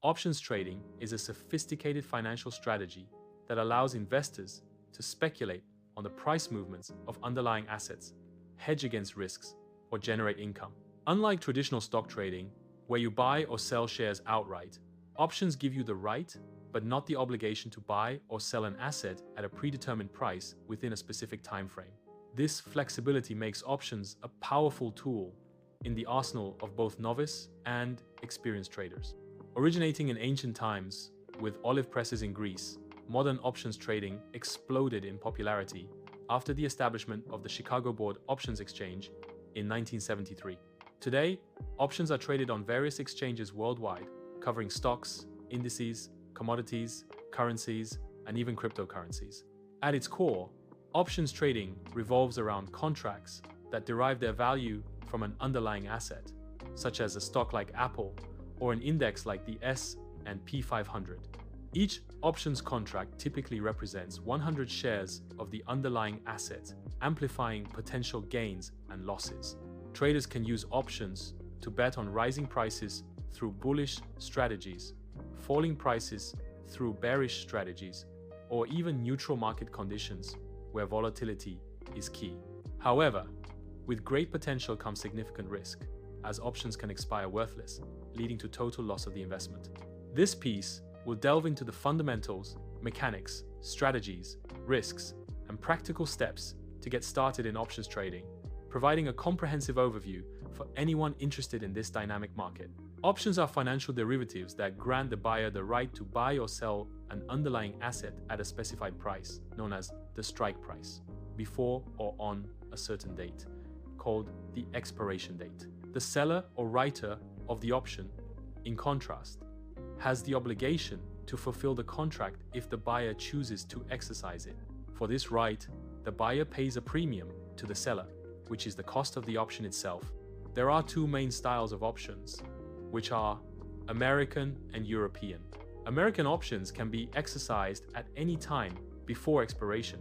Options trading is a sophisticated financial strategy that allows investors to speculate on the price movements of underlying assets, hedge against risks, or generate income. Unlike traditional stock trading, where you buy or sell shares outright, options give you the right, but not the obligation to buy or sell an asset at a predetermined price within a specific time frame. This flexibility makes options a powerful tool in the arsenal of both novice and experienced traders. Originating in ancient times with olive presses in Greece, modern options trading exploded in popularity after the establishment of the Chicago Board Options Exchange in 1973. Today, options are traded on various exchanges worldwide, covering stocks, indices, commodities, currencies, and even cryptocurrencies. At its core, options trading revolves around contracts that derive their value from an underlying asset, such as a stock like Apple or an index like the S&P 500. Each options contract typically represents 100 shares of the underlying asset, amplifying potential gains and losses. Traders can use options to bet on rising prices through bullish strategies, falling prices through bearish strategies, or even neutral market conditions where volatility is key. However, with great potential comes significant risk, as options can expire worthless, leading to total loss of the investment. This piece will delve into the fundamentals, mechanics, strategies, risks, and practical steps to get started in options trading, providing a comprehensive overview for anyone interested in this dynamic market. Options are financial derivatives that grant the buyer the right to buy or sell an underlying asset at a specified price, known as the strike price, before or on a certain date, called the expiration date. The seller or writer of the option, in contrast, has the obligation to fulfill the contract if the buyer chooses to exercise it. For this right, the buyer pays a premium to the seller, which is the cost of the option itself. There are two main styles of options, which are American and European. American options can be exercised at any time before expiration,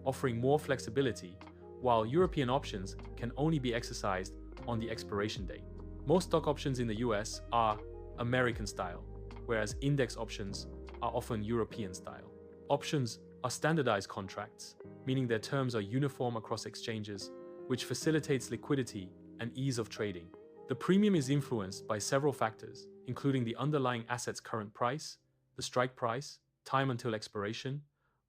offering more flexibility, while European options can only be exercised on the expiration date. Most stock options in the US are American style, whereas index options are often European style. Options are standardized contracts, meaning their terms are uniform across exchanges, which facilitates liquidity and ease of trading. The premium is influenced by several factors, including the underlying asset's current price, the strike price, time until expiration,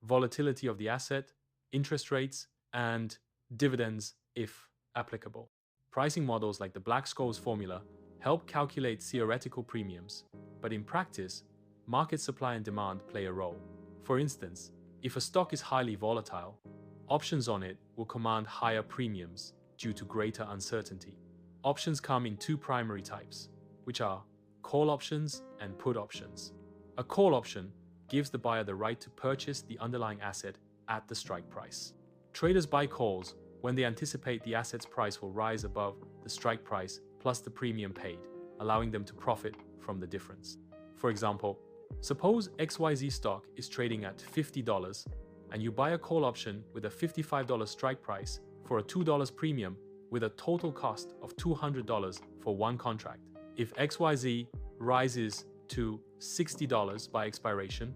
volatility of the asset, interest rates, and dividends if applicable. Pricing models like the Black-Scholes formula help calculate theoretical premiums, but in practice, market supply and demand play a role. For instance, if a stock is highly volatile, options on it will command higher premiums due to greater uncertainty. Options come in two primary types, which are call options and put options. A call option gives the buyer the right to purchase the underlying asset at the strike price. Traders buy calls when they anticipate the asset's price will rise above the strike price plus the premium paid, allowing them to profit from the difference. For example, suppose XYZ stock is trading at $50 and you buy a call option with a $55 strike price for a $2 premium with a total cost of $200 for one contract. If XYZ rises to $60 by expiration,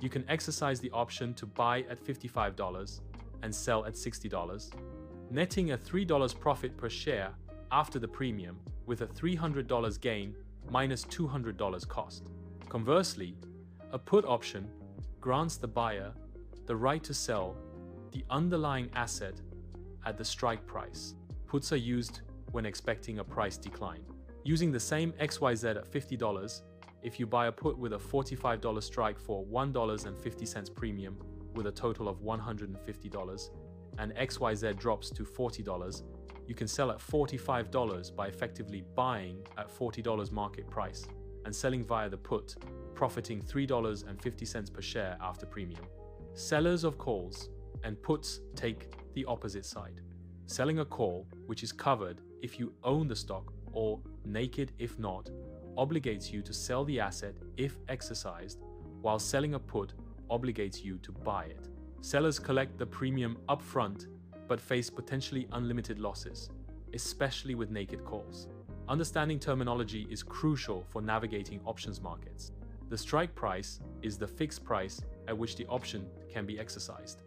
you can exercise the option to buy at $55 and sell at $60, netting a $3 profit per share after the premium with a $300 gain minus $200 cost. Conversely, a put option grants the buyer the right to sell the underlying asset at the strike price. Puts are used when expecting a price decline. Using the same XYZ at $50, if you buy a put with a $45 strike for $1.50 premium with a total of $150, and XYZ drops to $40, you can sell at $45 by effectively buying at $40 market price and selling via the put, profiting $3.50 per share after premium. Sellers of calls and puts take the opposite side. Selling a call, which is covered if you own the stock or naked if not, obligates you to sell the asset if exercised, while selling a put obligates you to buy it. Sellers collect the premium upfront but face potentially unlimited losses, especially with naked calls. Understanding terminology is crucial for navigating options markets. The strike price is the fixed price at which the option can be exercised.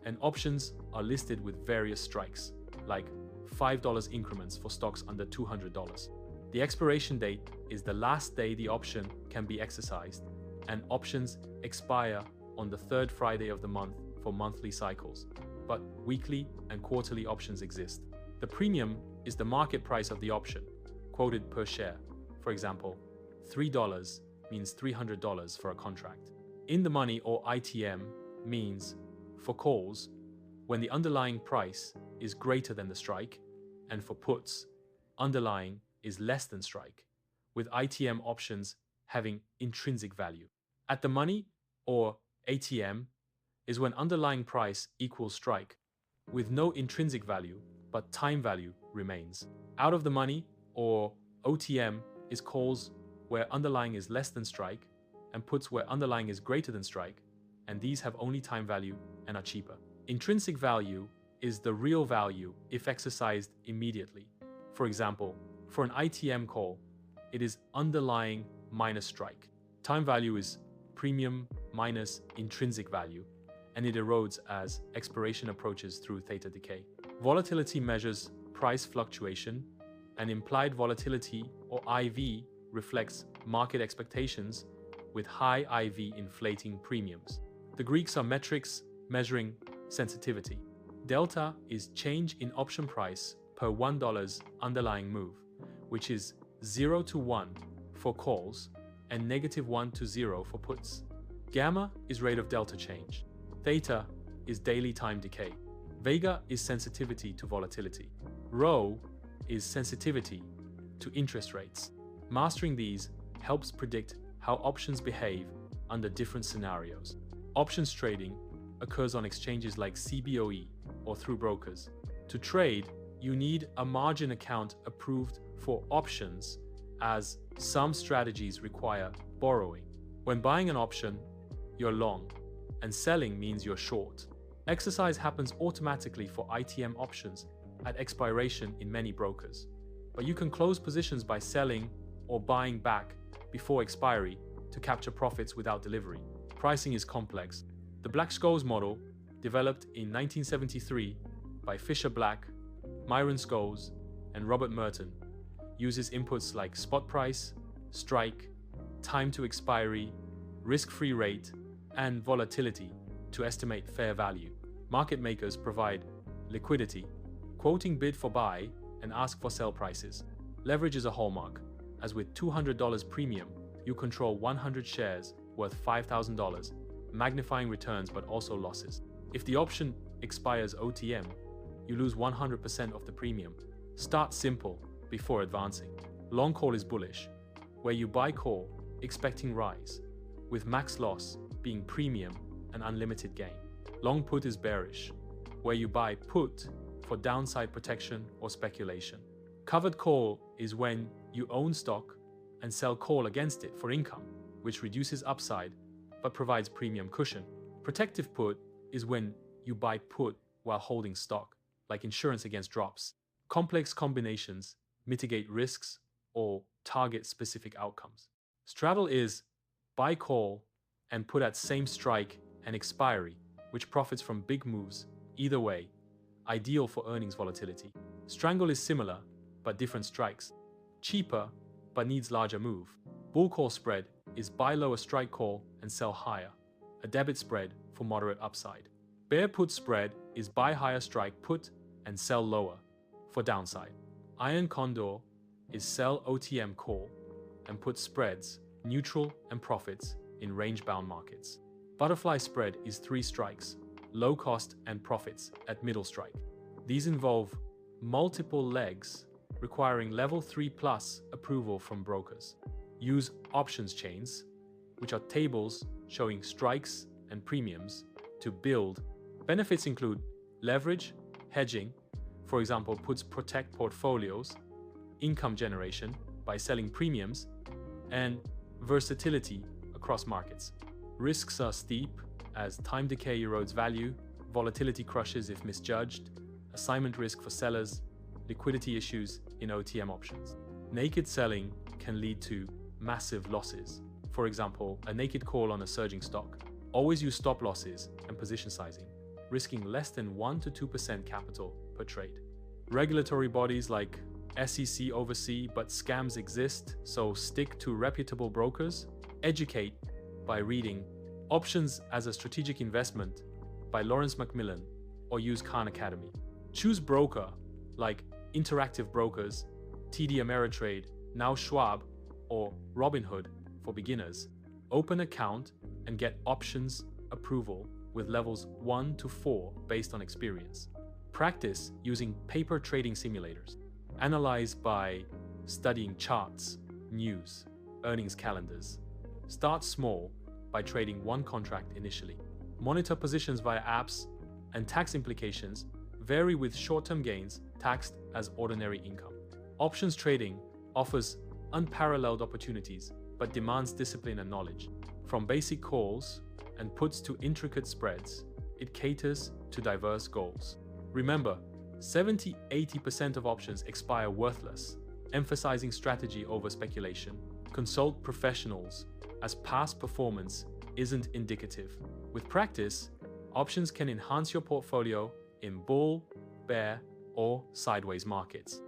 And options are listed with various strikes, like $5 increments for stocks under $200. The expiration date is the last day the option can be exercised, and options expire on the third Friday of the month for monthly cycles, but weekly and quarterly options exist. The premium is the market price of the option, quoted per share. For example, $3 means $300 for a contract. In the money, or ITM, means for calls when the underlying price is greater than the strike, and for puts, underlying is less than strike, with ITM options having intrinsic value. At the money, or ATM, is when underlying price equals strike, with no intrinsic value, but time value remains. Out of the money, or OTM, is calls where underlying is less than strike, and puts where underlying is greater than strike, and these have only time value and are cheaper. Intrinsic value is the real value if exercised immediately. For example, for an ITM call, it is underlying minus strike. Time value is premium minus intrinsic value, and it erodes as expiration approaches through theta decay. Volatility measures price fluctuation, and implied volatility, or IV, reflects market expectations, with high IV inflating premiums. The Greeks are metrics measuring sensitivity. Delta is change in option price per $1 underlying move, which is 0 to 1 for calls and -1 to 0 for puts. Gamma is rate of delta change. Theta is daily time decay. Vega is sensitivity to volatility. Rho is sensitivity to interest rates. Mastering these helps predict how options behave under different scenarios. Options trading occurs on exchanges like CBOE or through brokers. To trade, you need a margin account approved for options, as some strategies require borrowing. When buying an option, you're long, and selling means you're short. Exercise happens automatically for ITM options at expiration in many brokers, but you can close positions by selling or buying back before expiry to capture profits without delivery. Pricing is complex. The Black-Scholes model, developed in 1973 by Fisher Black, Myron Scholes, and Robert Merton, uses inputs like spot price, strike, time to expiry, risk-free rate, and volatility to estimate fair value. Market makers provide liquidity, quoting bid for buy and ask for sell prices. Leverage is a hallmark, as with $200 premium, you control 100 shares worth $5,000, magnifying returns but also losses. If the option expires OTM, you lose 100% of the premium. Start simple before advancing. Long call is bullish, where you buy call expecting rise, with max loss being premium and unlimited gain. Long put is bearish, where you buy put for downside protection or speculation. Covered call is when you own stock and sell call against it for income, which reduces upside but provides premium cushion. Protective put is when you buy put while holding stock, like insurance against drops. Complex combinations mitigate risks or target specific outcomes. Straddle is buy call and put at same strike and expiry, which profits from big moves either way, ideal for earnings volatility. Strangle is similar but different strikes, cheaper but needs larger move. Bull call spread is buy lower strike call and sell higher, a debit spread for moderate upside. Bear put spread is buy higher strike put and sell lower for downside. Iron condor is sell OTM call and put spreads, neutral and profits in range-bound markets. Butterfly spread is 3 strikes, low cost and profits at middle strike. These involve multiple legs requiring level 3+ approval from brokers. Use options chains, which are tables showing strikes and premiums, to build. Benefits include leverage, hedging, for example, puts protect portfolios, income generation by selling premiums, and versatility across markets. Risks are steep, as time decay erodes value, volatility crushes if misjudged, assignment risk for sellers, liquidity issues in OTM options. Naked selling can lead to massive losses. for example, a naked call on a surging stock. Always use stop losses and position sizing, risking less than 1 to 2% capital per trade. Regulatory bodies like SEC oversee, but scams exist, so stick to reputable brokers. Educate by reading Options as a Strategic Investment by Lawrence Macmillan, or use Khan Academy. Choose broker like Interactive Brokers, TD Ameritrade, Now Schwab, or Robinhood for beginners. Open account and get options approval with levels 1 to 4 based on experience. Practice using paper trading simulators. Analyze by studying charts, news, earnings calendars. Start small by trading one contract initially. Monitor positions via apps, and tax implications vary with short-term gains taxed as ordinary income. Options trading offers unparalleled opportunities but demands discipline and knowledge. From basic calls and puts to intricate spreads, it caters to diverse goals. Remember, 70–80% of options expire worthless, emphasizing strategy over speculation. Consult professionals, as past performance isn't indicative. With practice, options can enhance your portfolio in bull, bear, or sideways markets.